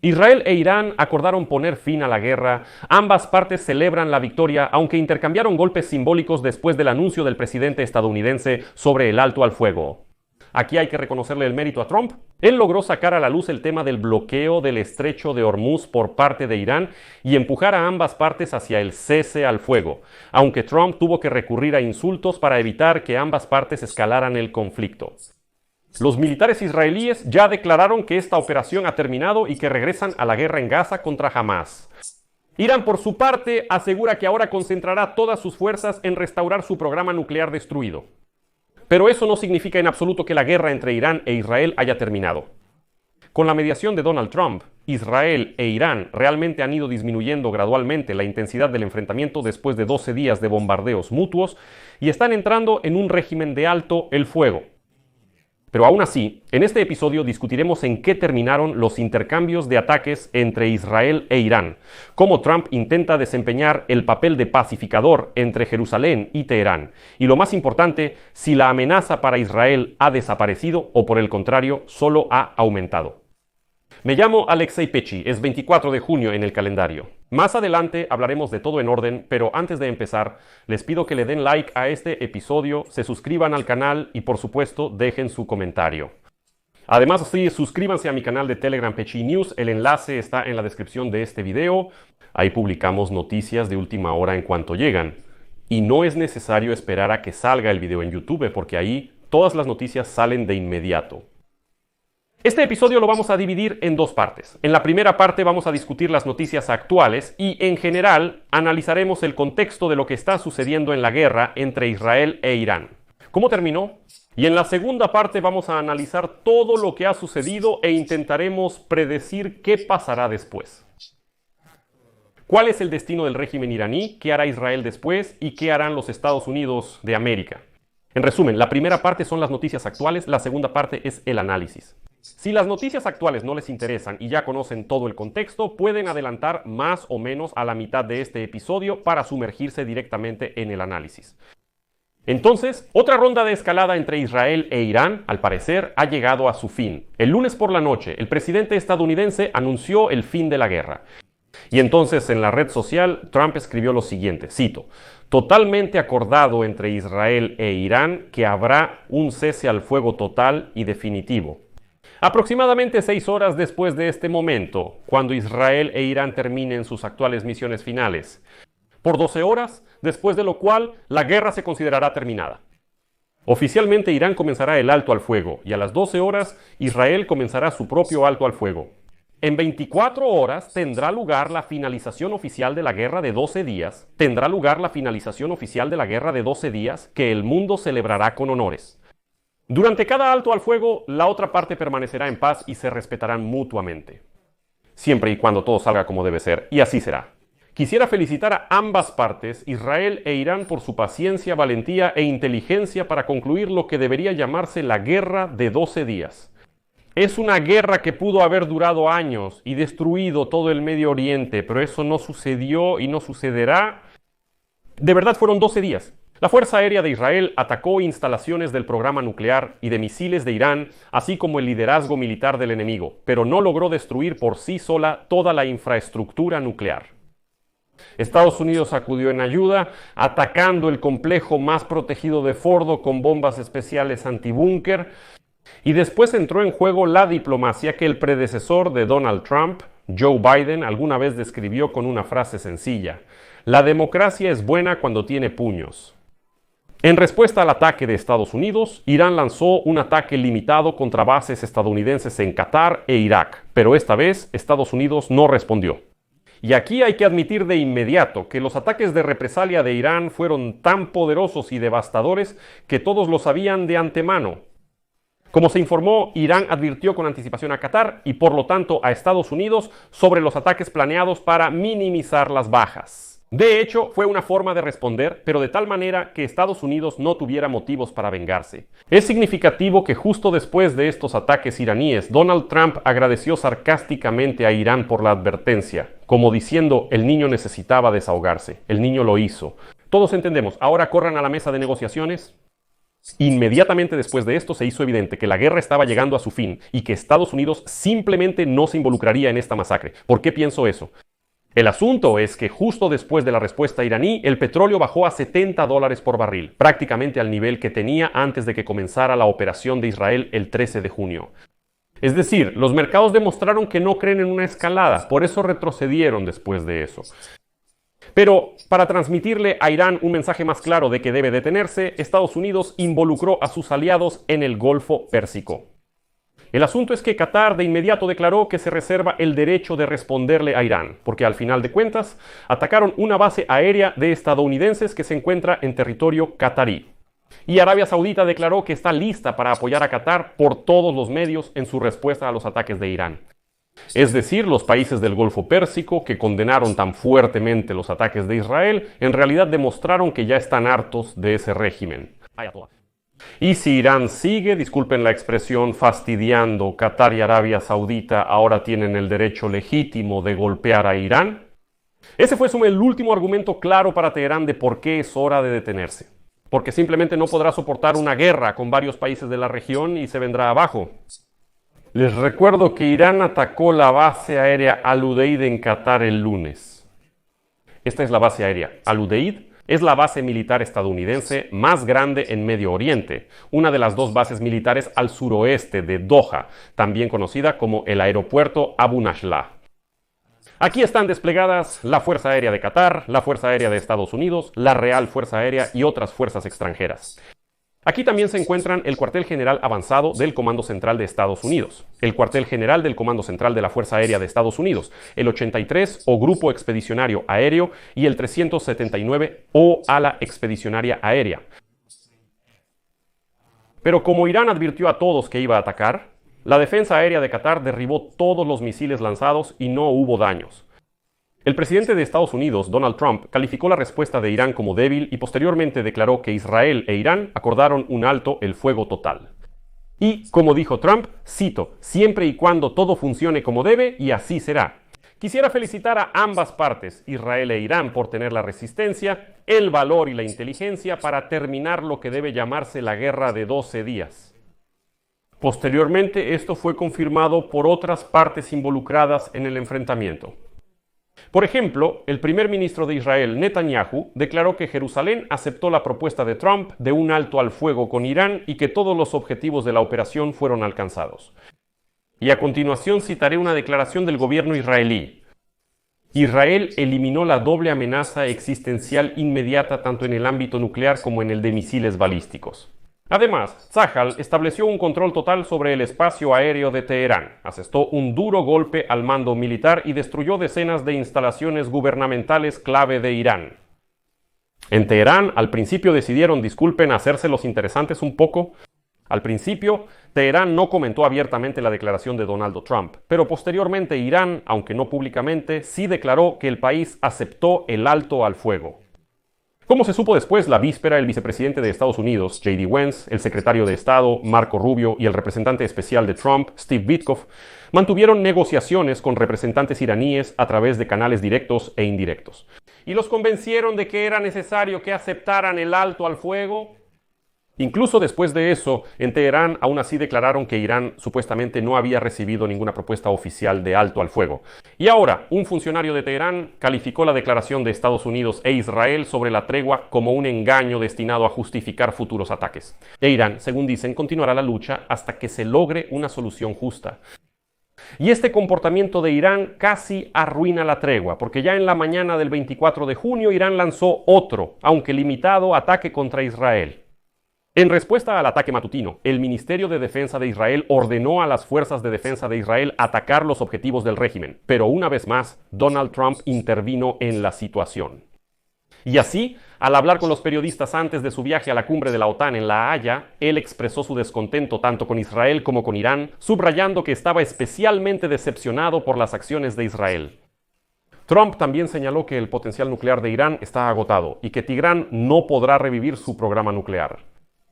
Israel e Irán acordaron poner fin a la guerra. Ambas partes celebran la victoria, aunque intercambiaron golpes simbólicos después del anuncio del presidente estadounidense sobre el alto al fuego. Aquí hay que reconocerle el mérito a Trump. Él logró sacar a la luz el tema del bloqueo del estrecho de Hormuz por parte de Irán y empujar a ambas partes hacia el cese al fuego, aunque Trump tuvo que recurrir a insultos para evitar que ambas partes escalaran el conflicto. Los militares israelíes ya declararon que esta operación ha terminado y que regresan a la guerra en Gaza contra Hamás. Irán, por su parte, asegura que ahora concentrará todas sus fuerzas en restaurar su programa nuclear destruido. Pero eso no significa en absoluto que la guerra entre Irán e Israel haya terminado. Con la mediación de Donald Trump, Israel e Irán realmente han ido disminuyendo gradualmente la intensidad del enfrentamiento después de 12 días de bombardeos mutuos y están entrando en un régimen de alto el fuego. Pero aún así, en este episodio discutiremos en qué terminaron los intercambios de ataques entre Israel e Irán, cómo Trump intenta desempeñar el papel de pacificador entre Jerusalén y Teherán, y lo más importante, si la amenaza para Israel ha desaparecido o por el contrario, solo ha aumentado. Me llamo Alexei Pechi, es 24 de junio en el calendario. Más adelante hablaremos de todo en orden, pero antes de empezar, les pido que le den like a este episodio, se suscriban al canal y por supuesto dejen su comentario. Además, sí, suscríbanse a mi canal de Telegram Pechi News, el enlace está en la descripción de este video. Ahí publicamos noticias de última hora en cuanto llegan. Y no es necesario esperar a que salga el video en YouTube, porque ahí todas las noticias salen de inmediato. Este episodio lo vamos a dividir en dos partes. En la primera parte vamos a discutir las noticias actuales y, en general, analizaremos el contexto de lo que está sucediendo en la guerra entre Israel e Irán. ¿Cómo terminó? Y en la segunda parte vamos a analizar todo lo que ha sucedido e intentaremos predecir qué pasará después. ¿Cuál es el destino del régimen iraní? ¿Qué hará Israel después? ¿Y qué harán los Estados Unidos de América? En resumen, la primera parte son las noticias actuales, la segunda parte es el análisis. Si las noticias actuales no les interesan y ya conocen todo el contexto, pueden adelantar más o menos a la mitad de este episodio para sumergirse directamente en el análisis. Entonces, otra ronda de escalada entre Israel e Irán, al parecer, ha llegado a su fin. El lunes por la noche, el presidente estadounidense anunció el fin de la guerra. Y entonces en la red social, Trump escribió lo siguiente, cito, totalmente acordado entre Israel e Irán que habrá un cese al fuego total y definitivo. Aproximadamente 6 horas después de este momento, cuando Israel e Irán terminen sus actuales misiones finales. Por 12 horas, después de lo cual la guerra se considerará terminada. Oficialmente Irán comenzará el alto al fuego y a las 12 horas Israel comenzará su propio alto al fuego. En 24 horas tendrá lugar la finalización oficial de la guerra de 12 días. Tendrá lugar la finalización oficial de la guerra de 12 días que el mundo celebrará con honores. Durante cada alto al fuego, la otra parte permanecerá en paz y se respetarán mutuamente. Siempre y cuando todo salga como debe ser, y así será. Quisiera felicitar a ambas partes, Israel e Irán, por su paciencia, valentía e inteligencia para concluir lo que debería llamarse la guerra de 12 días. Es una guerra que pudo haber durado años y destruido todo el Medio Oriente, pero eso no sucedió y no sucederá. De verdad fueron 12 días. La Fuerza Aérea de Israel atacó instalaciones del programa nuclear y de misiles de Irán, así como el liderazgo militar del enemigo, pero no logró destruir por sí sola toda la infraestructura nuclear. Estados Unidos acudió en ayuda, atacando el complejo más protegido de Fordo con bombas especiales antibúnker, y después entró en juego la diplomacia que el predecesor de Donald Trump, Joe Biden, alguna vez describió con una frase sencilla: la democracia es buena cuando tiene puños. En respuesta al ataque de Estados Unidos, Irán lanzó un ataque limitado contra bases estadounidenses en Qatar e Irak, pero esta vez Estados Unidos no respondió. Y aquí hay que admitir de inmediato que los ataques de represalia de Irán fueron tan poderosos y devastadores que todos lo sabían de antemano. Como se informó, Irán advirtió con anticipación a Qatar y por lo tanto a Estados Unidos sobre los ataques planeados para minimizar las bajas. De hecho, fue una forma de responder, pero de tal manera que Estados Unidos no tuviera motivos para vengarse. Es significativo que justo después de estos ataques iraníes, Donald Trump agradeció sarcásticamente a Irán por la advertencia, como diciendo, el niño necesitaba desahogarse, el niño lo hizo. Todos entendemos, ahora corran a la mesa de negociaciones. Inmediatamente después de esto se hizo evidente que la guerra estaba llegando a su fin y que Estados Unidos simplemente no se involucraría en esta masacre. ¿Por qué pienso eso? El asunto es que justo después de la respuesta iraní, el petróleo bajó a $70 por barril, prácticamente al nivel que tenía antes de que comenzara la operación de Israel el 13 de junio. Es decir, los mercados demostraron que no creen en una escalada, por eso retrocedieron después de eso. Pero para transmitirle a Irán un mensaje más claro de que debe detenerse, Estados Unidos involucró a sus aliados en el Golfo Pérsico. El asunto es que Qatar de inmediato declaró que se reserva el derecho de responderle a Irán, porque al final de cuentas atacaron una base aérea de estadounidenses que se encuentra en territorio qatarí. Y Arabia Saudita declaró que está lista para apoyar a Qatar por todos los medios en su respuesta a los ataques de Irán. Es decir, los países del Golfo Pérsico, que condenaron tan fuertemente los ataques de Israel, en realidad demostraron que ya están hartos de ese régimen. Y si Irán sigue, disculpen la expresión, fastidiando, Qatar y Arabia Saudita ahora tienen el derecho legítimo de golpear a Irán. Ese fue el último argumento claro para Teherán de por qué es hora de detenerse. Porque simplemente no podrá soportar una guerra con varios países de la región y se vendrá abajo. Les recuerdo que Irán atacó la base aérea Al-Udeid en Qatar el lunes. Esta es la base aérea. Al-Udeid es la base militar estadounidense más grande en Medio Oriente, una de las dos bases militares al suroeste de Doha, también conocida como el aeropuerto Abu Nashla. Aquí están desplegadas la Fuerza Aérea de Qatar, la Fuerza Aérea de Estados Unidos, la Real Fuerza Aérea y otras fuerzas extranjeras. Aquí también se encuentran el cuartel general avanzado del Comando Central de Estados Unidos, el cuartel general del Comando Central de la Fuerza Aérea de Estados Unidos, el 83 o Grupo Expedicionario Aéreo y el 379 o Ala Expedicionaria Aérea. Pero como Irán advirtió a todos que iba a atacar, la defensa aérea de Qatar derribó todos los misiles lanzados y no hubo daños. El presidente de Estados Unidos, Donald Trump, calificó la respuesta de Irán como débil y posteriormente declaró que Israel e Irán acordaron un alto el fuego total. Y, como dijo Trump, cito, siempre y cuando todo funcione como debe, y así será. Quisiera felicitar a ambas partes, Israel e Irán, por tener la resistencia, el valor y la inteligencia para terminar lo que debe llamarse la guerra de 12 días. Posteriormente, esto fue confirmado por otras partes involucradas en el enfrentamiento. Por ejemplo, el primer ministro de Israel, Netanyahu, declaró que Jerusalén aceptó la propuesta de Trump de un alto al fuego con Irán y que todos los objetivos de la operación fueron alcanzados. Y a continuación citaré una declaración del gobierno israelí. Israel eliminó la doble amenaza existencial inmediata tanto en el ámbito nuclear como en el de misiles balísticos. Además, Tzahal estableció un control total sobre el espacio aéreo de Teherán, asestó un duro golpe al mando militar y destruyó decenas de instalaciones gubernamentales clave de Irán. En Teherán, al principio decidieron, hacerse los interesantes un poco. Al principio, Teherán no comentó abiertamente la declaración de Donald Trump, pero posteriormente Irán, aunque no públicamente, sí declaró que el país aceptó el alto al fuego. Como se supo después, la víspera, el vicepresidente de Estados Unidos, J.D. Vance, el secretario de Estado, Marco Rubio, y el representante especial de Trump, Steve Witkoff, mantuvieron negociaciones con representantes iraníes a través de canales directos e indirectos. Y los convencieron de que era necesario que aceptaran el alto al fuego. Incluso después de eso, en Teherán aún así declararon que Irán supuestamente no había recibido ninguna propuesta oficial de alto al fuego. Y ahora, un funcionario de Teherán calificó la declaración de Estados Unidos e Israel sobre la tregua como un engaño destinado a justificar futuros ataques. E Irán, según dicen, continuará la lucha hasta que se logre una solución justa. Y este comportamiento de Irán casi arruina la tregua, porque ya en la mañana del 24 de junio Irán lanzó otro, aunque limitado, ataque contra Israel. En respuesta al ataque matutino, el Ministerio de Defensa de Israel ordenó a las fuerzas de defensa de Israel atacar los objetivos del régimen, pero una vez más, Donald Trump intervino en la situación. Y así, al hablar con los periodistas antes de su viaje a la cumbre de la OTAN en La Haya, él expresó su descontento tanto con Israel como con Irán, subrayando que estaba especialmente decepcionado por las acciones de Israel. Trump también señaló que el potencial nuclear de Irán está agotado y que Teherán no podrá revivir su programa nuclear.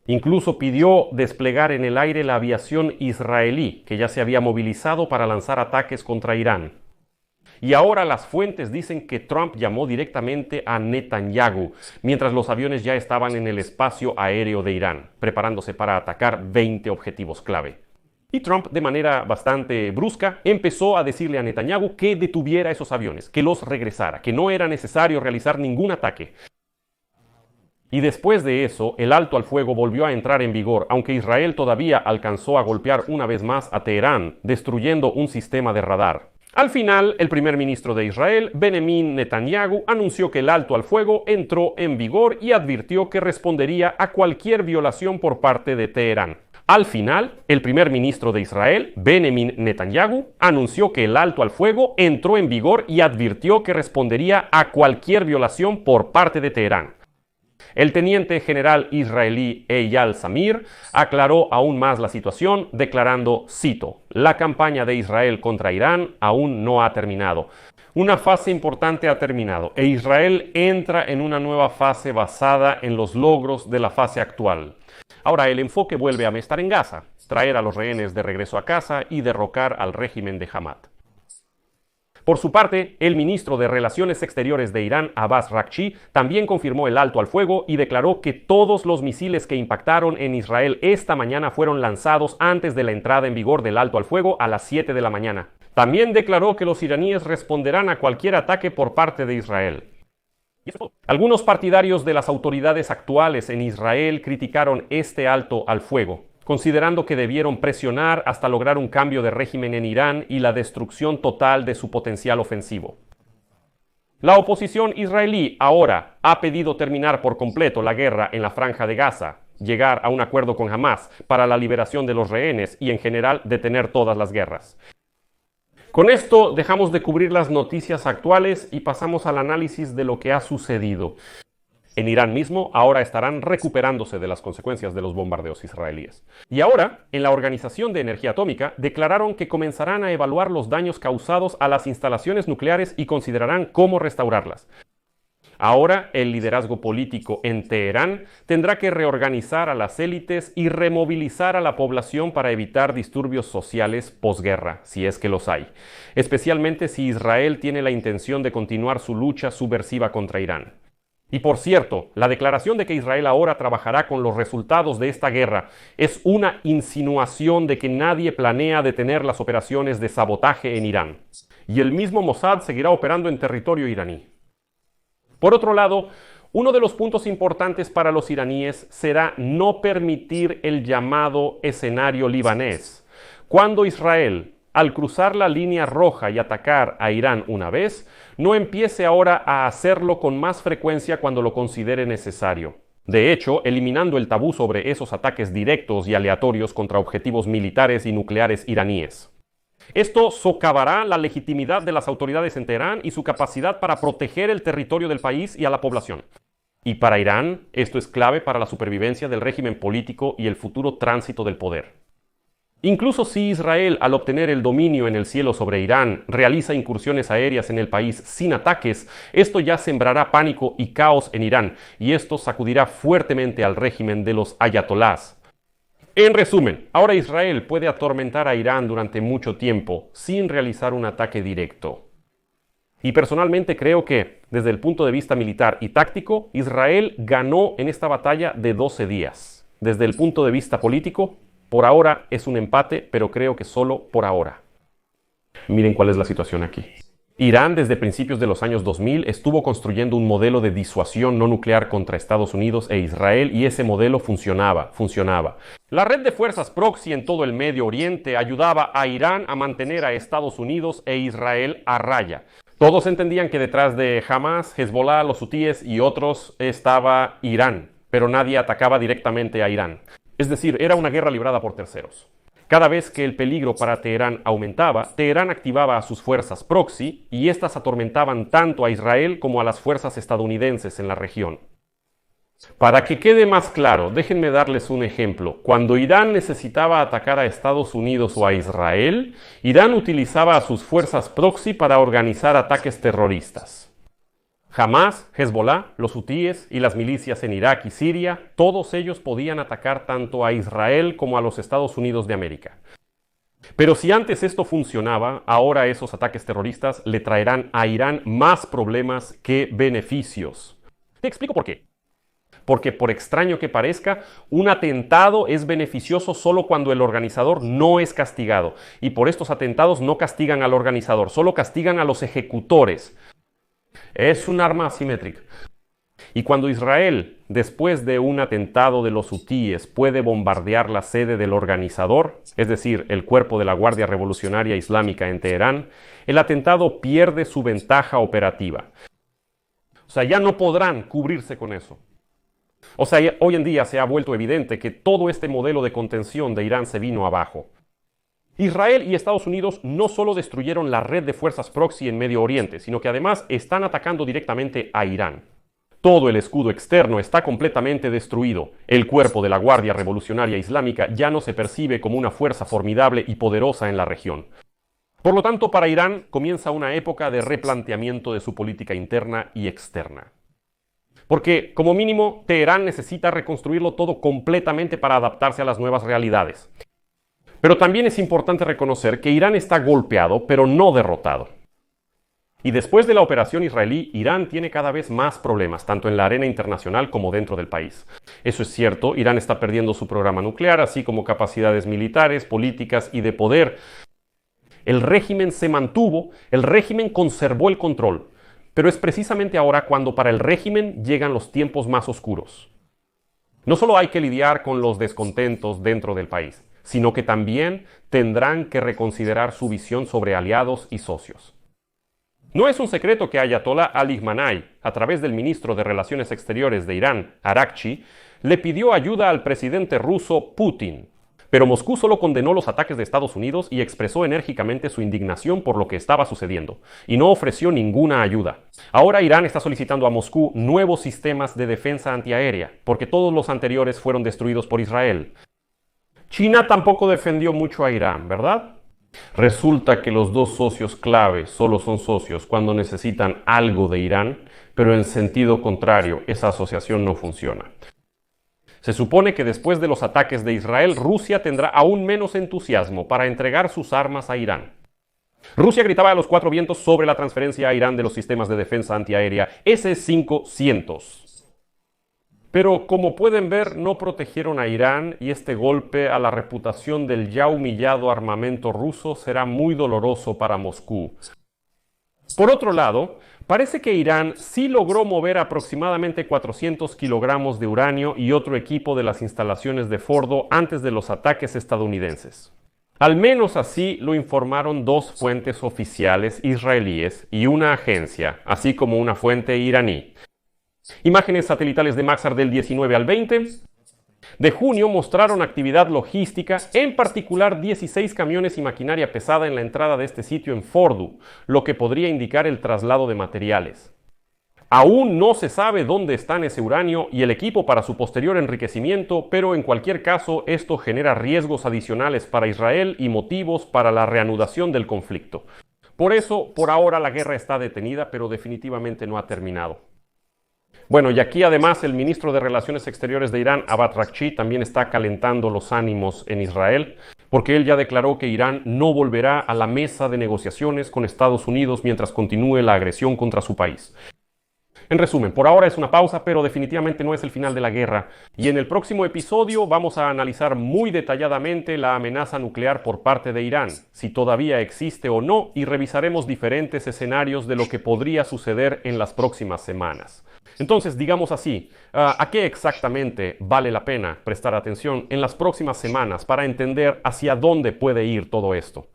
Incluso pidió desplegar en el aire la aviación israelí, que ya se había movilizado para lanzar ataques contra Irán. Y ahora las fuentes dicen que Trump llamó directamente a Netanyahu, mientras los aviones ya estaban en el espacio aéreo de Irán, preparándose para atacar 20 objetivos clave. Y Trump, de manera bastante brusca, empezó a decirle a Netanyahu que detuviera esos aviones, que los regresara, que no era necesario realizar ningún ataque. Y después de eso, el alto al fuego volvió a entrar en vigor, aunque Israel todavía alcanzó a golpear una vez más a Teherán, destruyendo un sistema de radar. Al final, el primer ministro de Israel, Benjamin Netanyahu, anunció que el alto al fuego entró en vigor y advirtió que respondería a cualquier violación por parte de Teherán. Al final, el primer ministro de Israel, Benjamin Netanyahu, anunció que el alto al fuego entró en vigor y advirtió que respondería a cualquier violación por parte de Teherán. El teniente general israelí Eyal Zamir aclaró aún más la situación, declarando, cito, «La campaña de Israel contra Irán aún no ha terminado. Una fase importante ha terminado e Israel entra en una nueva fase basada en los logros de la fase actual. Ahora el enfoque vuelve a estar en Gaza, traer a los rehenes de regreso a casa y derrocar al régimen de Hamad». Por su parte, el ministro de Relaciones Exteriores de Irán, Abbas Araghchi, también confirmó el alto al fuego y declaró que todos los misiles que impactaron en Israel esta mañana fueron lanzados antes de la entrada en vigor del alto al fuego a las 7 de la mañana. También declaró que los iraníes responderán a cualquier ataque por parte de Israel. Algunos partidarios de las autoridades actuales en Israel criticaron este alto al fuego, considerando que debieron presionar hasta lograr un cambio de régimen en Irán y la destrucción total de su potencial ofensivo. La oposición israelí ahora ha pedido terminar por completo la guerra en la Franja de Gaza, llegar a un acuerdo con Hamás para la liberación de los rehenes y en general detener todas las guerras. Con esto dejamos de cubrir las noticias actuales y pasamos al análisis de lo que ha sucedido. En Irán mismo ahora estarán recuperándose de las consecuencias de los bombardeos israelíes. Y ahora, en la Organización de Energía Atómica, declararon que comenzarán a evaluar los daños causados a las instalaciones nucleares y considerarán cómo restaurarlas. Ahora, el liderazgo político en Teherán tendrá que reorganizar a las élites y removilizar a la población para evitar disturbios sociales posguerra, si es que los hay, especialmente si Israel tiene la intención de continuar su lucha subversiva contra Irán. Y por cierto, la declaración de que Israel ahora trabajará con los resultados de esta guerra es una insinuación de que nadie planea detener las operaciones de sabotaje en Irán. Y el mismo Mossad seguirá operando en territorio iraní. Por otro lado, uno de los puntos importantes para los iraníes será no permitir el llamado escenario libanés. Cuando Israel, al cruzar la línea roja y atacar a Irán una vez, no empiece ahora a hacerlo con más frecuencia cuando lo considere necesario. De hecho, eliminando el tabú sobre esos ataques directos y aleatorios contra objetivos militares y nucleares iraníes. Esto socavará la legitimidad de las autoridades en Teherán y su capacidad para proteger el territorio del país y a la población. Y para Irán, esto es clave para la supervivencia del régimen político y el futuro tránsito del poder. Incluso si Israel, al obtener el dominio en el cielo sobre Irán, realiza incursiones aéreas en el país sin ataques, esto ya sembrará pánico y caos en Irán, y esto sacudirá fuertemente al régimen de los ayatolás. En resumen, ahora Israel puede atormentar a Irán durante mucho tiempo, sin realizar un ataque directo. Y personalmente creo que, desde el punto de vista militar y táctico, Israel ganó en esta batalla de 12 días. Desde el punto de vista político, por ahora es un empate, pero creo que solo por ahora. Miren cuál es la situación aquí. Irán desde principios de los años 2000 estuvo construyendo un modelo de disuasión no nuclear contra Estados Unidos e Israel y ese modelo funcionaba. La red de fuerzas proxy en todo el Medio Oriente ayudaba a Irán a mantener a Estados Unidos e Israel a raya. Todos entendían que detrás de Hamás, Hezbollah, los hutíes y otros estaba Irán, pero nadie atacaba directamente a Irán. Es decir, era una guerra librada por terceros. Cada vez que el peligro para Teherán aumentaba, Teherán activaba a sus fuerzas proxy y éstas atormentaban tanto a Israel como a las fuerzas estadounidenses en la región. Para que quede más claro, déjenme darles un ejemplo. Cuando Irán necesitaba atacar a Estados Unidos o a Israel, Irán utilizaba a sus fuerzas proxy para organizar ataques terroristas. Hamás, Hezbollah, los hutíes y las milicias en Irak y Siria, todos ellos podían atacar tanto a Israel como a los Estados Unidos de América. Pero si antes esto funcionaba, ahora esos ataques terroristas le traerán a Irán más problemas que beneficios. Te explico por qué. Porque por extraño que parezca, un atentado es beneficioso solo cuando el organizador no es castigado. Y por estos atentados no castigan al organizador, solo castigan a los ejecutores. Es un arma asimétrica. Y cuando Israel, después de un atentado de los hutíes, puede bombardear la sede del organizador, es decir, el cuerpo de la Guardia Revolucionaria Islámica en Teherán, el atentado pierde su ventaja operativa. O sea, ya no podrán cubrirse con eso. O sea, hoy en día se ha vuelto evidente que todo este modelo de contención de Irán se vino abajo. Israel y Estados Unidos no solo destruyeron la red de fuerzas proxy en Medio Oriente, sino que además están atacando directamente a Irán. Todo el escudo externo está completamente destruido. El cuerpo de la Guardia Revolucionaria Islámica ya no se percibe como una fuerza formidable y poderosa en la región. Por lo tanto, para Irán comienza una época de replanteamiento de su política interna y externa. Porque, como mínimo, Teherán necesita reconstruirlo todo completamente para adaptarse a las nuevas realidades. Pero también es importante reconocer que Irán está golpeado, pero no derrotado. Y después de la operación israelí, Irán tiene cada vez más problemas, tanto en la arena internacional como dentro del país. Eso es cierto, Irán está perdiendo su programa nuclear, así como capacidades militares, políticas y de poder. El régimen se mantuvo, el régimen conservó el control, pero es precisamente ahora cuando para el régimen llegan los tiempos más oscuros. No solo hay que lidiar con los descontentos dentro del país, sino que también tendrán que reconsiderar su visión sobre aliados y socios. No es un secreto que Ayatollah Ali Khamenei, a través del ministro de Relaciones Exteriores de Irán, Araghchi, le pidió ayuda al presidente ruso Putin. Pero Moscú solo condenó los ataques de Estados Unidos y expresó enérgicamente su indignación por lo que estaba sucediendo, y no ofreció ninguna ayuda. Ahora Irán está solicitando a Moscú nuevos sistemas de defensa antiaérea, porque todos los anteriores fueron destruidos por Israel. China tampoco defendió mucho a Irán, ¿verdad? Resulta que los dos socios clave solo son socios cuando necesitan algo de Irán, pero en sentido contrario, esa asociación no funciona. Se supone que después de los ataques de Israel, Rusia tendrá aún menos entusiasmo para entregar sus armas a Irán. Rusia gritaba a los cuatro vientos sobre la transferencia a Irán de los sistemas de defensa antiaérea S-500. Pero como pueden ver, no protegieron a Irán y este golpe a la reputación del ya humillado armamento ruso será muy doloroso para Moscú. Por otro lado, parece que Irán sí logró mover aproximadamente 400 kilogramos de uranio y otro equipo de las instalaciones de Fordo antes de los ataques estadounidenses. Al menos así lo informaron dos fuentes oficiales israelíes y una agencia, así como una fuente iraní. Imágenes satelitales de Maxar del 19 al 20 de junio mostraron actividad logística, en particular 16 camiones y maquinaria pesada en la entrada de este sitio en Fordo, lo que podría indicar el traslado de materiales. Aún no se sabe dónde está ese uranio y el equipo para su posterior enriquecimiento, pero en cualquier caso esto genera riesgos adicionales para Israel y motivos para la reanudación del conflicto. Por eso, por ahora la guerra está detenida, pero definitivamente no ha terminado. Bueno, y aquí además el ministro de Relaciones Exteriores de Irán, Abbas Araghchi, también está calentando los ánimos en Israel, porque él ya declaró que Irán no volverá a la mesa de negociaciones con Estados Unidos mientras continúe la agresión contra su país. En resumen, por ahora es una pausa, pero definitivamente no es el final de la guerra. Y en el próximo episodio vamos a analizar muy detalladamente la amenaza nuclear por parte de Irán, si todavía existe o no, y revisaremos diferentes escenarios de lo que podría suceder en las próximas semanas. Entonces, digamos así, ¿a qué exactamente vale la pena prestar atención en las próximas semanas para entender hacia dónde puede ir todo esto?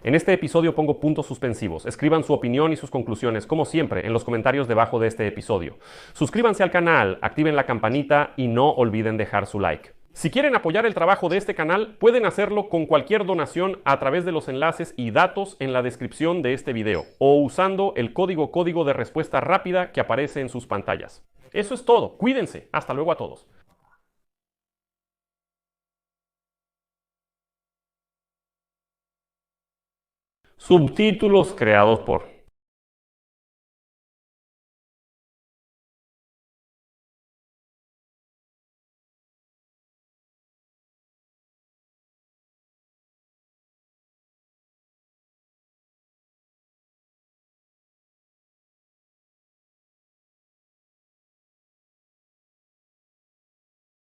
En este episodio pongo puntos suspensivos. Escriban su opinión y sus conclusiones, como siempre, en los comentarios debajo de este episodio. Suscríbanse al canal, activen la campanita y no olviden dejar su like. Si quieren apoyar el trabajo de este canal, pueden hacerlo con cualquier donación a través de los enlaces y datos en la descripción de este video o usando el código de respuesta rápida que aparece en sus pantallas. Eso es todo. Cuídense. Hasta luego a todos. Subtítulos creados por